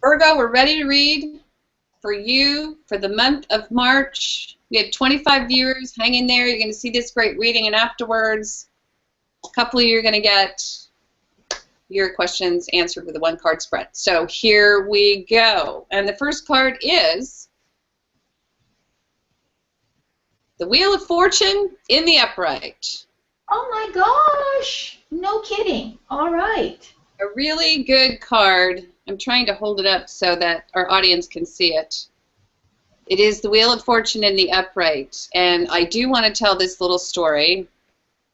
Virgo, we're ready to read for you for the month of March. We have 25 viewers. Hang in there. You're going to see this great reading, and afterwards, a couple of you are going to get your questions answered with a one-card spread. So here we go. And the first card is the Wheel of Fortune in the upright. Oh my gosh! No kidding. All right. A really good card. I'm trying to hold it up so that our audience can see it. It is the Wheel of Fortune in the upright. And I do want to tell this little story.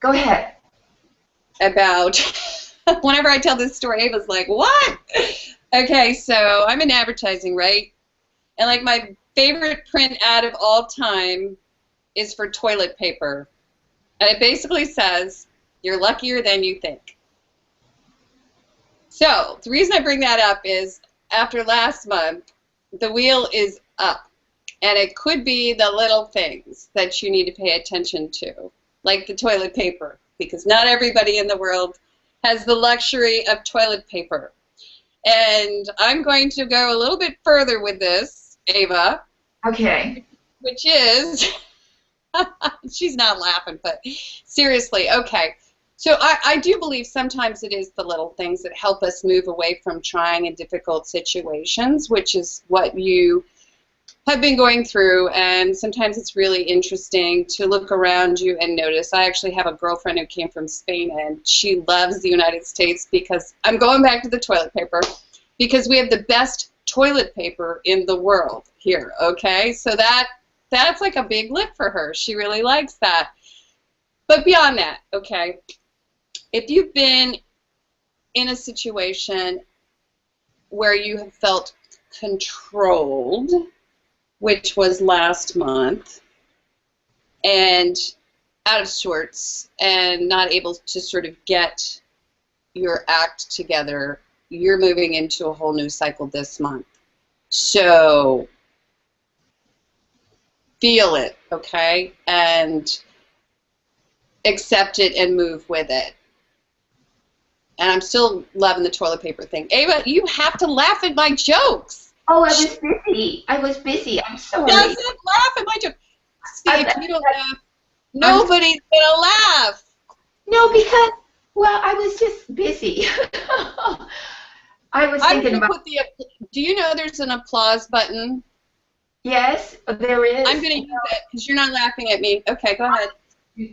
Go ahead. About, whenever I tell this story, Ava's like, what? Okay, so I'm in advertising, right? And like my favorite print ad of all time is for toilet paper. And it basically says, you're luckier than you think. So the reason I bring that up is after last month, the wheel is up. And it could be the little things that you need to pay attention to, like the toilet paper, because not everybody in the world has the luxury of toilet paper. And I'm going to go a little bit further with this, Ava. Okay. Which is, she's not laughing, but seriously, okay. So I do believe sometimes it is the little things that help us move away from trying and difficult situations, which is what you have been going through, and sometimes it's really interesting to look around you and notice. I actually have a girlfriend who came from Spain, and she loves the United States because, I'm going back to the toilet paper, because we have the best toilet paper in the world here, okay? So that's like a big lift for her. She really likes that. But beyond that, okay, if you've been in a situation where you have felt controlled, which was last month, and out of sorts and not able to sort of get your act together, you're moving into a whole new cycle this month. So feel it, okay, and accept it and move with it. And I'm still loving the toilet paper thing. Ava, you have to laugh at my jokes. Oh, I was busy. I was busy. I'm sorry. Doesn't laugh at my joke. See, if you don't laugh, nobody's gonna laugh. No, because, well, I was just busy. I was thinking about. Do you know there's an applause button? Yes, there is. I'm gonna use it because you're not laughing at me. Okay, go ahead.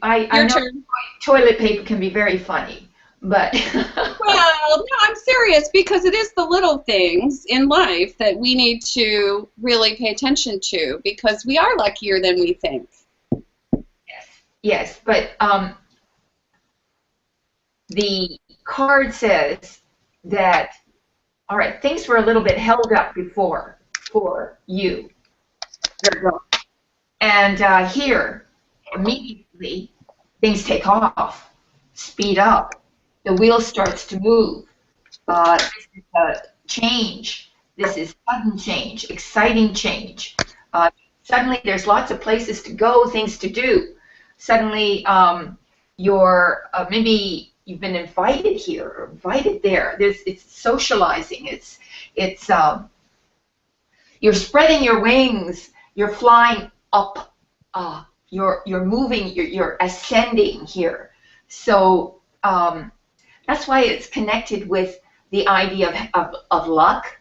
I know turn. Toilet paper can be very funny. But well, no, I'm serious, because it is the little things in life that we need to really pay attention to, because we are luckier than we think. Yes, but the card says that, all right, things were a little bit held up before for you, Virgo. And here, immediately, things take off, speed up. The wheel starts to move. This is a change. This is sudden change, exciting change. Suddenly there's lots of places to go, things to do. Suddenly you're, maybe you've been invited here or invited there. It's socializing. It's you're spreading your wings. You're flying up. You're moving. You're ascending here. So that's why it's connected with the idea of luck,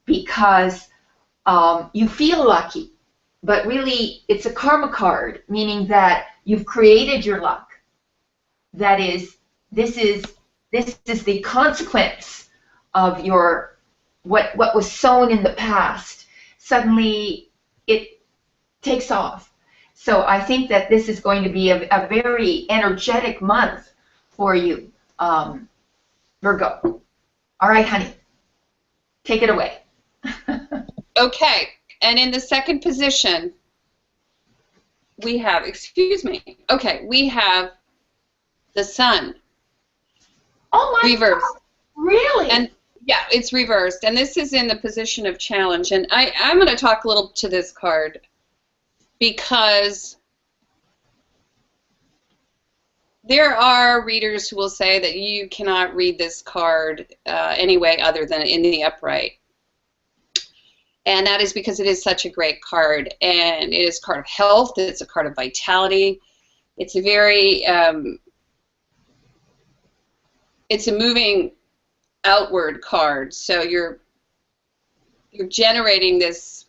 because you feel lucky, but really it's a karma card, meaning that you've created your luck. That is, this is the consequence of your what was sown in the past. Suddenly it takes off. So I think that this is going to be a very energetic month for you. Virgo. All right, honey. Take it away. Okay. And in the second position, we have, excuse me. Okay, we have the sun. Oh my reversed. God. Really? And yeah, it's reversed. And this is in the position of challenge. And I'm going to talk a little to this card, because there are readers who will say that you cannot read this card any way other than in the upright. And that is because it is such a great card, and it is a card of health. It's a card of vitality. It's a very, it's a moving outward card. So you're generating this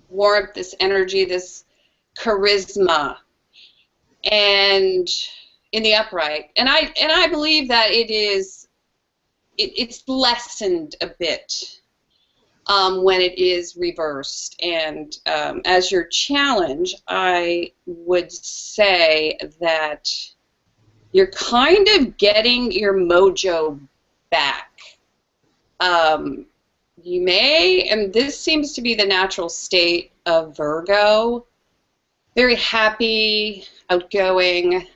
warmth, this energy, this charisma, and in the upright. And I believe that it's lessened a bit when it is reversed. And as your challenge, I would say that you're kind of getting your mojo back. You may, and this seems to be the natural state of Virgo, very happy, outgoing,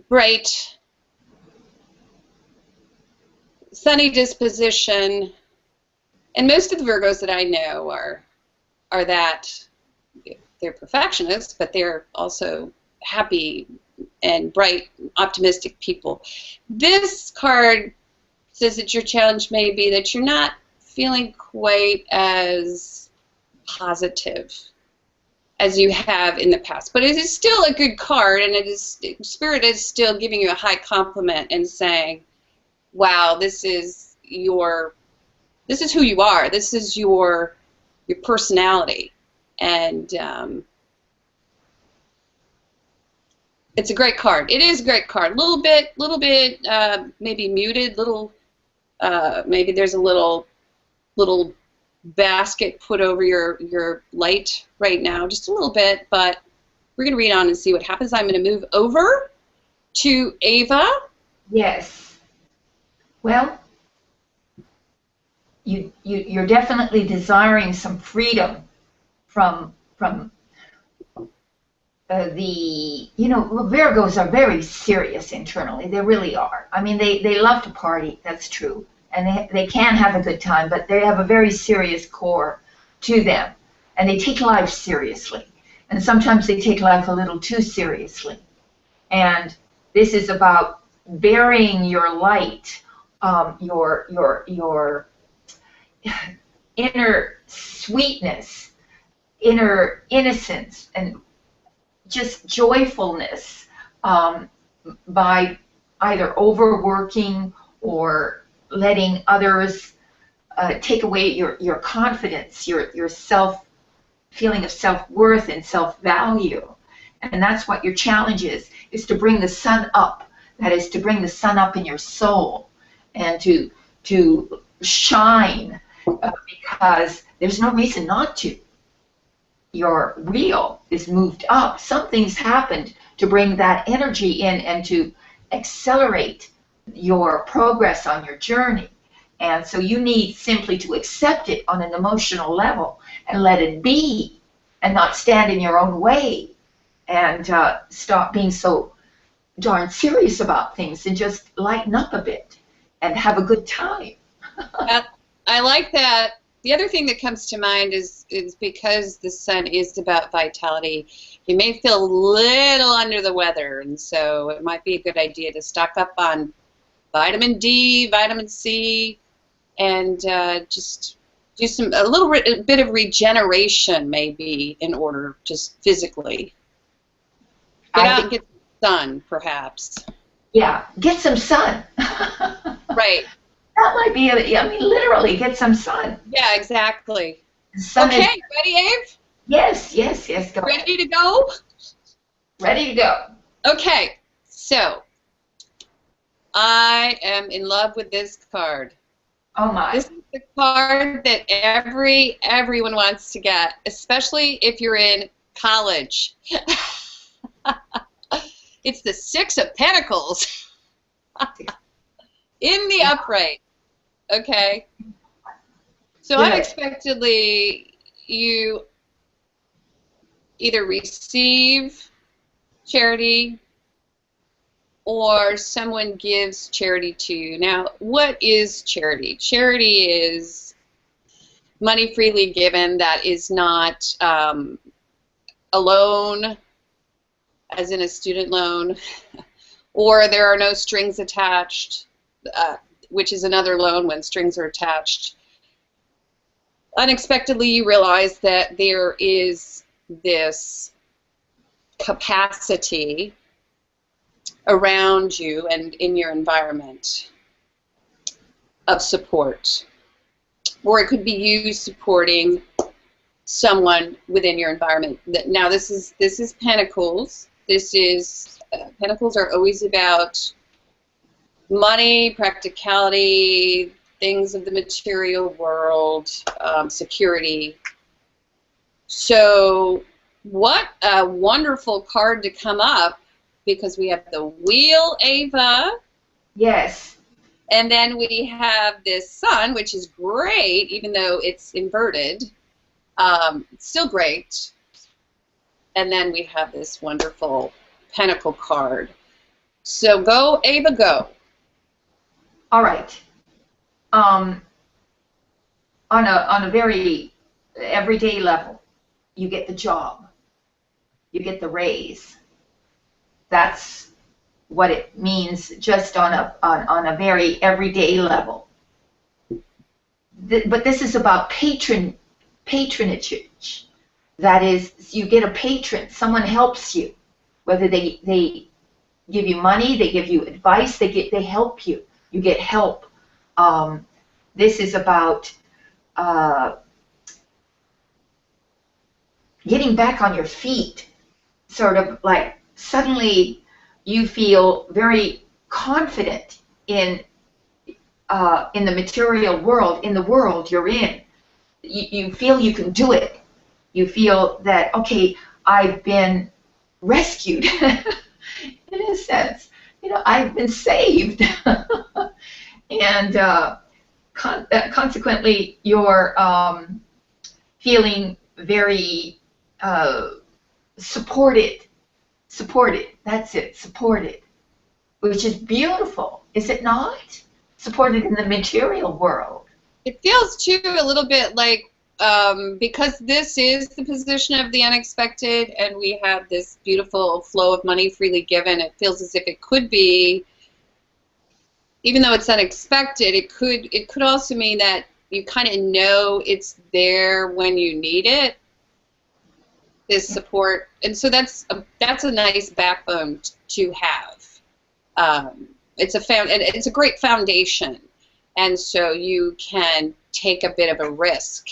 bright, sunny disposition. And most of the Virgos that I know are that they're perfectionists, but they're also happy and bright, optimistic people. This card says that your challenge may be that you're not feeling quite as positive as you have in the past. But it is still a good card, and Spirit is still giving you a high compliment and saying, wow, this is who you are. This is your personality, and it's a great card. It is a great card. Little bit, maybe muted. Maybe there's a little basket put over your light right now, just a little bit. But we're gonna read on and see what happens. I'm gonna move over to Ava. Yes. Well, you're definitely desiring some freedom from Virgos are very serious internally. They really are. I mean, they love to party. That's true, and they can have a good time, but they have a very serious core to them, and they take life seriously, and sometimes they take life a little too seriously. And this is about burying your light, your inner sweetness, inner innocence, and just joyfulness by either overworking or letting others take away your confidence, your feeling of self-worth and self-value. And that's what your challenge is to bring the sun up. That is to bring the sun up in your soul and to shine, because there's no reason not to. Your wheel is moved up. Something's happened to bring that energy in and to accelerate your progress on your journey. And so you need simply to accept it on an emotional level and let it be, and not stand in your own way, and stop being so darn serious about things and just lighten up a bit and have a good time. I like that. The other thing that comes to mind is because the sun is about vitality, you may feel a little under the weather, and so it might be a good idea to stock up on vitamin D, vitamin C, and just do a little bit of regeneration, maybe, in order, just physically. Get out and get some sun, perhaps. Yeah, get some sun. Right. That might be, I mean, literally, get some sun. Yeah, exactly. Sun okay, ready, Ave? Yes. Go ready to go? Ready to go. Okay, so I am in love with this card. Oh my. This is the card that everyone wants to get, especially if you're in college. It's the Six of Pentacles. In the upright. Okay. So yeah. Unexpectedly, you either receive charity or someone gives charity to you. Now, what is charity? Charity is money freely given that is not a loan, as in a student loan, or there are no strings attached, which is another loan when strings are attached. unexpectedly you realize that there is this capacity around you and in your environment of support, or it could be you supporting someone within your environment. Now this is Pentacles. This is Pentacles are always about money, practicality, things of the material world, security. So what a wonderful card to come up, because we have the Wheel, Ava. Yes. And then we have this Sun, which is great, even though it's inverted. It's still great. And then we have this wonderful Pentacle card. So go, Ava, go. All right. On a very everyday level, you get the job, you get the raise. That's what it means, just on a very everyday level. But this is about patronage. That is, you get a patron. Someone helps you, whether they give you money, they give you advice, they help you. You get help. This is about getting back on your feet, sort of like suddenly you feel very confident in the material world, in the world you're in. You feel you can do it. You feel that, okay, I've been rescued in a sense. You know, I've been saved. And consequently, you're feeling very supported. Supported. That's it. Supported. Which is beautiful, is it not? Supported in the material world. It feels, too, a little bit like, because this is the position of the unexpected, and we have this beautiful flow of money freely given, it feels as if it could be, even though it's unexpected, it could also mean that you kind of know it's there when you need it, this support. And so that's a nice backbone to have. It's a great foundation, and so you can take a bit of a risk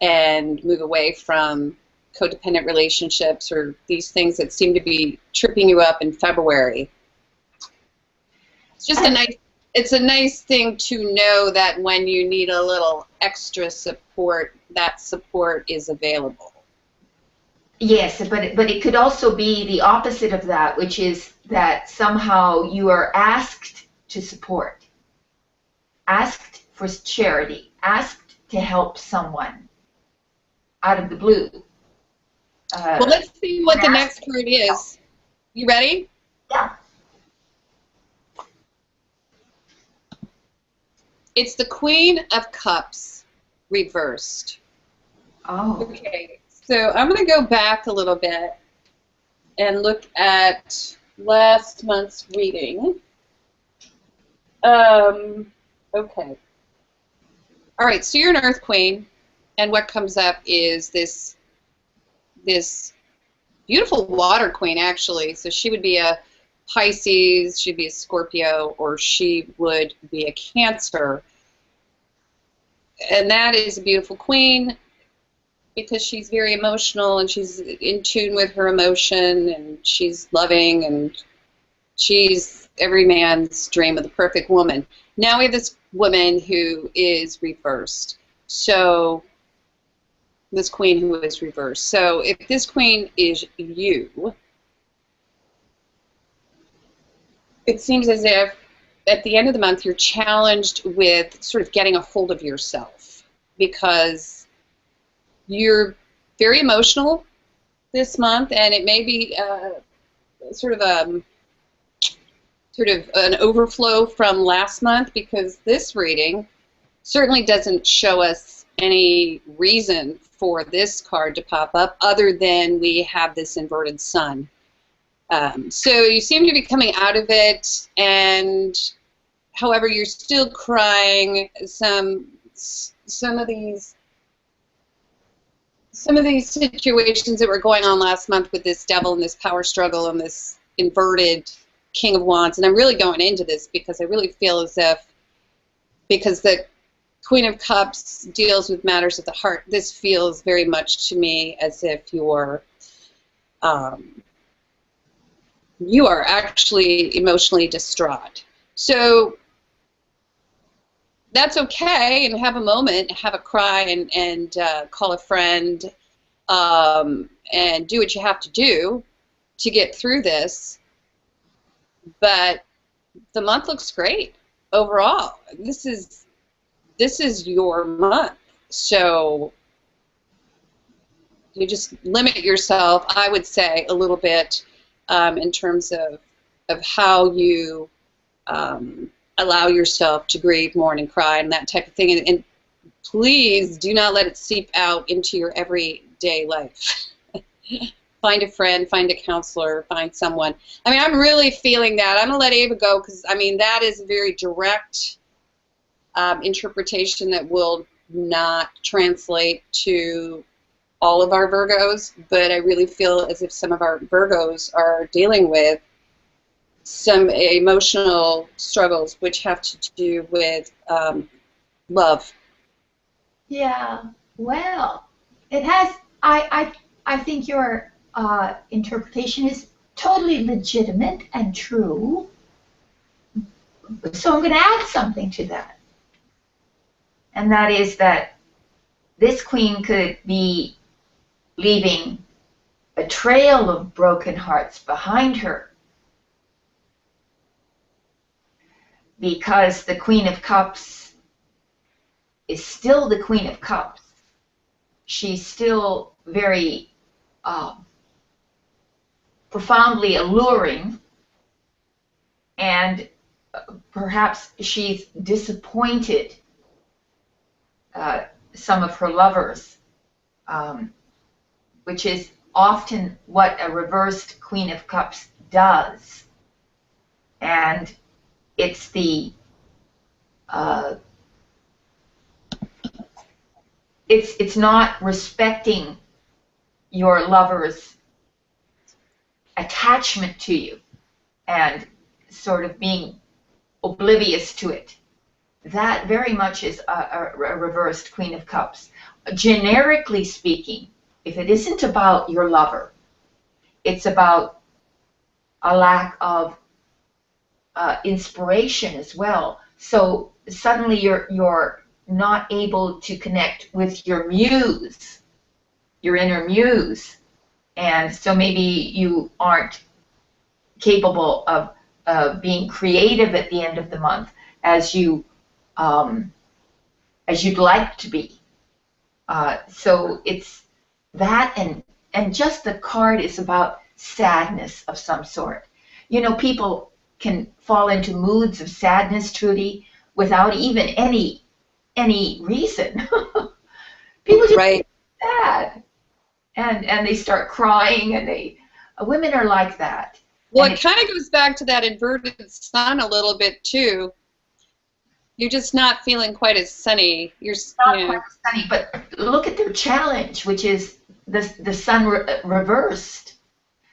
and move away from codependent relationships or these things that seem to be tripping you up in February. It's just a nice thing to know that when you need a little extra support, that support is available. Yes, but it could also be the opposite of that, which is that somehow you are asked to support, asked for charity, asked to help someone out of the blue. Well, let's see what the next card is. You ready? Yeah. It's the Queen of Cups reversed. Oh. Okay, so I'm going to go back a little bit and look at last month's reading. Okay. All right, so you're an Earth Queen, and what comes up is this beautiful water queen, actually. So she would be a Pisces, she'd be a Scorpio, or she would be a Cancer. And that is a beautiful queen because she's very emotional and she's in tune with her emotion and she's loving and she's every man's dream of the perfect woman. Now we have this woman who is reversed. So this queen who is reversed. So if this queen is you, it seems as if at the end of the month you're challenged with sort of getting a hold of yourself because you're very emotional this month, and it may be sort of an overflow from last month, because this reading certainly doesn't show us any reason for this card to pop up other than we have this inverted sun. So you seem to be coming out of it, and however you're still crying. Some of these some of these situations that were going on last month with this devil and this power struggle and this inverted King of Wands, and I'm really going into this because I really feel as if, because the Queen of Cups deals with matters of the heart, this feels very much to me as if you are actually emotionally distraught. So that's okay, and have a moment, have a cry, and call a friend, and do what you have to do to get through this. But the month looks great overall. This is your month, so you just limit yourself, I would say, a little bit in terms of how you allow yourself to grieve, mourn, and cry, and that type of thing. And please do not let it seep out into your everyday life. Find a friend, find a counselor, find someone. I mean, I'm really feeling that. I'm going to let Ava go because, I mean, that is a very direct interpretation that will not translate to all of our Virgos, but I really feel as if some of our Virgos are dealing with some emotional struggles which have to do with love. Yeah, well, it has, I think your interpretation is totally legitimate and true. So I'm going to add something to that. And that is that this queen could be leaving a trail of broken hearts behind her, because the Queen of Cups is still the Queen of Cups. She's still very profoundly alluring, and perhaps she's disappointed some of her lovers, which is often what a reversed Queen of Cups does. And it's the it's not respecting your lover's attachment to you and sort of being oblivious to it. That very much is a reversed Queen of Cups. Generically speaking, if it isn't about your lover, it's about a lack of inspiration as well. So suddenly you're not able to connect with your muse, your inner muse, and so maybe you aren't capable of being creative at the end of the month as you'd like to be. So it's that, and just the card is about sadness of some sort. You know, people can fall into moods of sadness, Trudy, without even any reason. People just Right. get sad, and they start crying, and women are like that. Well, And it kind of goes back to that inverted sun a little bit too. You're just not feeling quite as sunny. You're, not you know. quite sunny, but look at their challenge, which is the sun reversed.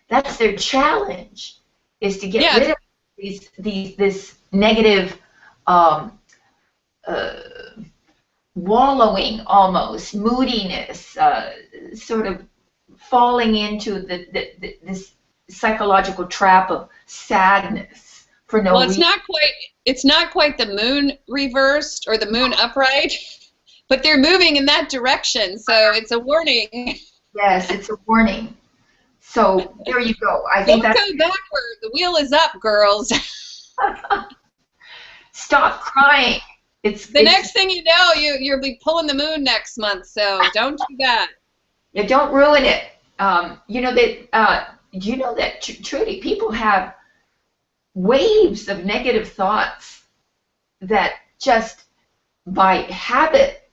That's their challenge, is to get rid of this negative wallowing, almost moodiness, sort of falling into this psychological trap of sadness for no Well, reason. it's not quite the moon reversed or the moon upright, but they're moving in that direction, so it's a warning. Yes, it's a warning. So there you go. I Don't think that's go backward. The wheel is up, girls. stop crying. It's Next thing you know, you'll be pulling the moon next month, so don't do that. Yeah, don't ruin it. You know that. Do you know that, Trudy? People have waves of negative thoughts that just by habit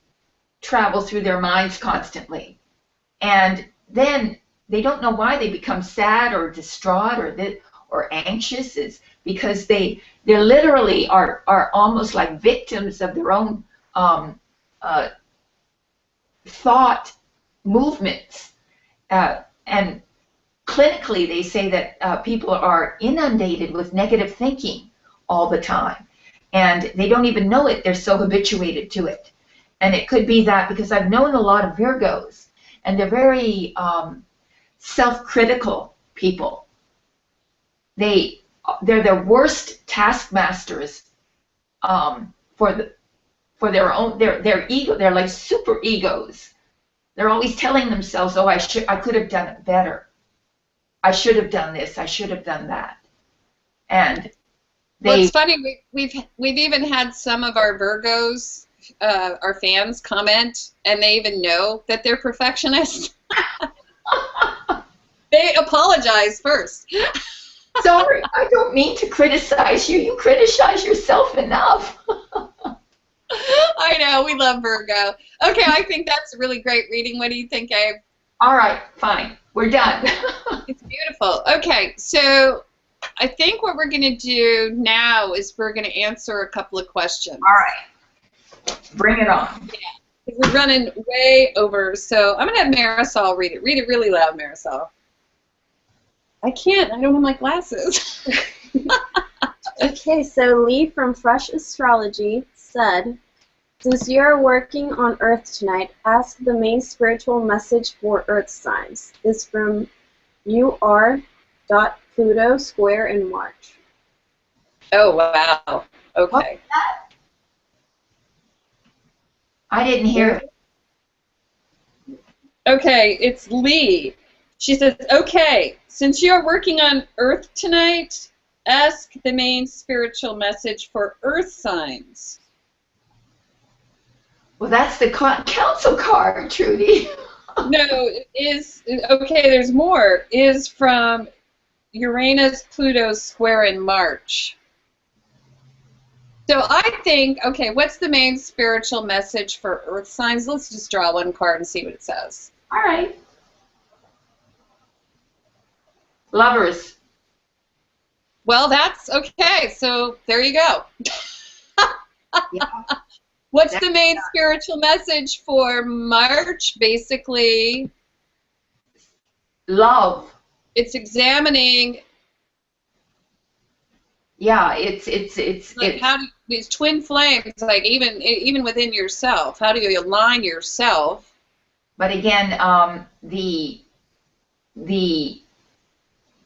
travel through their minds constantly, and then they don't know why they become sad or distraught or anxious. Is because they literally are almost like victims of their own thought movements. And clinically, they say that people are inundated with negative thinking all the time. And they don't even know it. They're so habituated to it. And it could be that because I've known a lot of Virgos, and they're very self-critical people. They're the worst taskmasters for their own their ego. They're like super egos. They're always telling themselves, "Oh, I could have done it better. I should have done this. I should have done that." And well, it's funny. We've even had some of our Virgos, our fans, comment, and they even know that they're perfectionists. They apologize first. Sorry, I don't mean to criticize you. You criticize yourself enough. I know, we love Virgo. Okay, I think that's a really great reading. What do you think, Abe? All right, fine. We're done. It's beautiful. Okay, so I think what we're going to do now is we're going to answer a couple of questions. All right. Bring it on. Yeah, we're running way over, so I'm going to have Marisol read it. Read it really loud, Marisol. I can't. I don't have my glasses. Okay, so Lee from Fresh Astrology said, since you are working on Earth tonight, ask the main spiritual message for Earth signs. Is from Pluto square in March. Oh, wow. Okay. I didn't hear it. Okay, it's Lee. She says, okay, since you are working on Earth tonight, ask the main spiritual message for Earth signs. Well, that's the council card, Trudy. No, it is, okay, there's more. Is from Uranus, Pluto square in March. So I think, okay, what's the main spiritual message for Earth signs? Let's just draw one card and see what it says. All right. Lovers. Well, that's okay. So there you go. Yeah. What's the main spiritual message for March? Basically, Love. it's examining. Yeah, it's Like how do these twin flames, like even within yourself, how do you align yourself? But again, the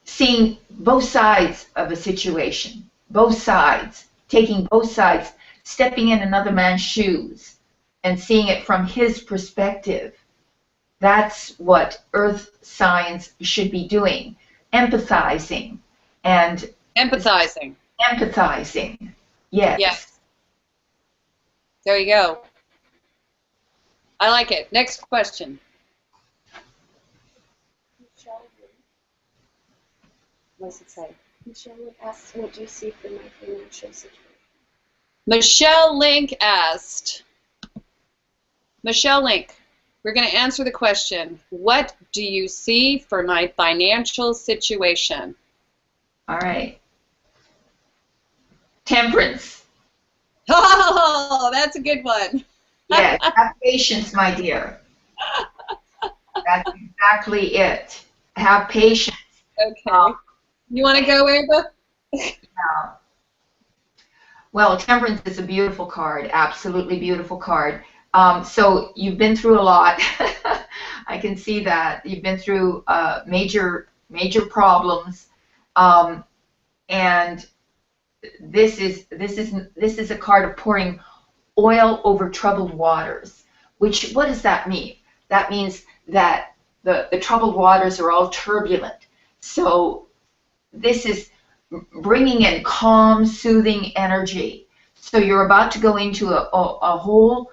seeing both sides of a situation, both sides, taking both sides, stepping in another man's shoes and seeing it from his perspective. That's what Earth signs should be doing, empathizing and Empathizing. empathizing. Yes. Yes. There you go. I like it. Next question. What does it say? Michelle would ask, what do you see for my financial situation? Michelle Link asked, Michelle Link, we're going to answer the question, what do you see for my financial situation? All right. Temperance. Oh, that's a good one. Yes, have patience, my dear. That's exactly it. Have patience. Okay. You want to go, Ava? Yeah. Well, Temperance is a beautiful card, absolutely beautiful card. So you've been through a lot. I can see that you've been through major problems, and this is a card of pouring oil over troubled waters. What does that mean? That means that the troubled waters are all turbulent. So this is bringing in calm, soothing energy. So you're about to go into a whole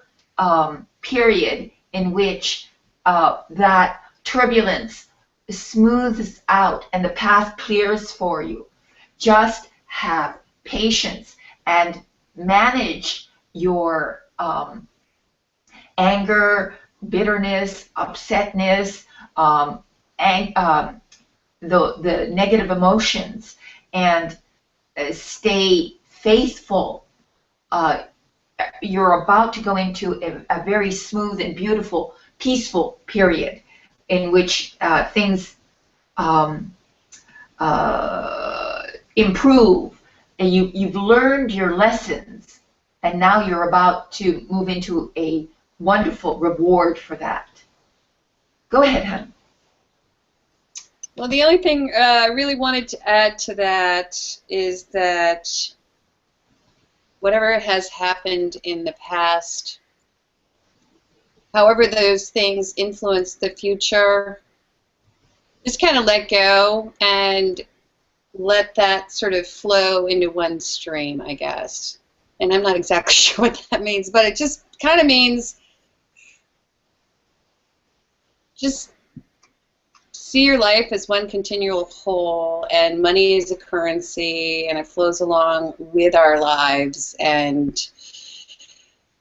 period in which that turbulence smooths out and the path clears for you. Just have patience and manage your anger, bitterness, upsetness, the negative emotions, and stay faithful. You're about to go into a very smooth and beautiful peaceful period in which things improve, and you've learned your lessons, and now you're about to move into a wonderful reward for that. Go ahead, hon. Well, the only thing I really wanted to add to that is that whatever has happened in the past, however those things influence the future, just kind of let go and let that sort of flow into one stream, I guess. And I'm not exactly sure what that means, but it just kind of means just see your life as one continual whole, and money is a currency, and it flows along with our lives, and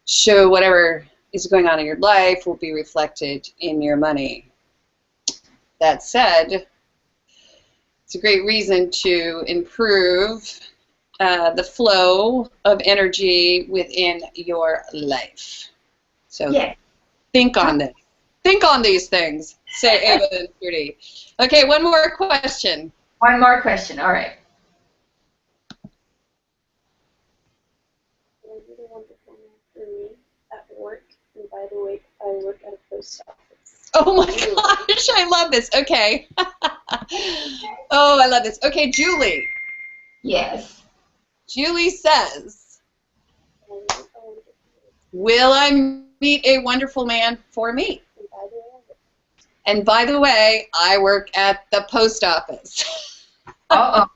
show whatever is going on in your life will be reflected in your money. That said, it's a great reason to improve the flow of energy within your life. So Yeah. think on this. Think on these things, say Ava and Trudy. Okay, one more question. One more question. All right. Can I do the wonderful man for me at work? And by the way, I work at a post office. Oh my gosh, I love this. Okay. Oh, I love this. Okay, Julie. Yes. Julie says, And a wonderful man. will I meet a wonderful man for me? And by the way, And by the way, I work at the post office. Uh-oh.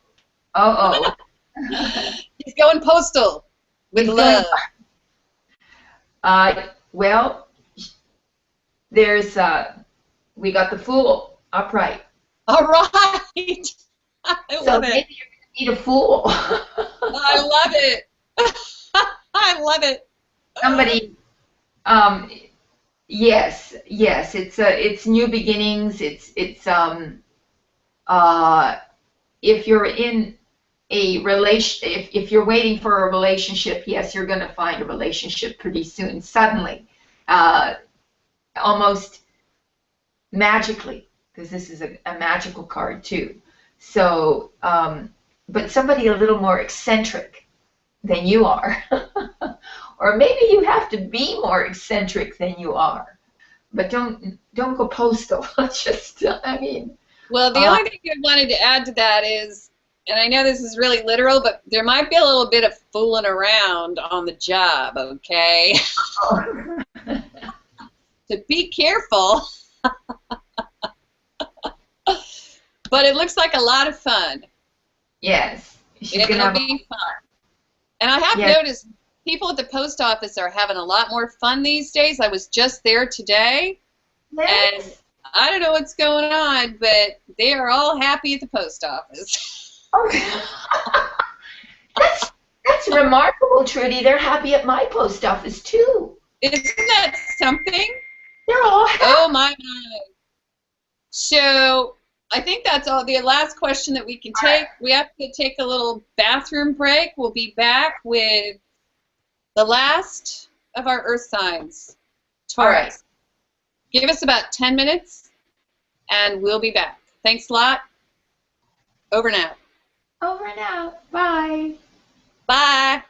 Uh-oh. He's going postal with love. Well, there's, we got the Fool upright. All right. I So love it. maybe you're going to need a Fool. I love it. I love it. Somebody, yes, it's new beginnings. If you're in a relation, if you're waiting for a relationship, yes, you're going to find a relationship pretty soon, suddenly, almost magically, because this is a magical card too. So, but somebody a little more eccentric than you are. Or maybe you have to be more eccentric than you are. But don't go postal. Just, I mean. Well, the only thing I wanted to add to that is, and I know this is really literal, but there might be a little bit of fooling around on the job, okay? So be careful. But it looks like a lot of fun. Yes. It'll be fun. And I have noticed people at the post office are having a lot more fun these days. I was just there today, and I don't know what's going on, but they are all happy at the post office. That's remarkable, Trudy. They're happy at my post office, too. Isn't that something? They're all happy. Oh, my. So I think that's all. The last question that we can take. We have to take a little bathroom break. We'll be back with the last of our earth signs, Taurus. All right. Give us about 10 minutes, and we'll be back. Thanks a lot. Over now. Over now. Bye. Bye.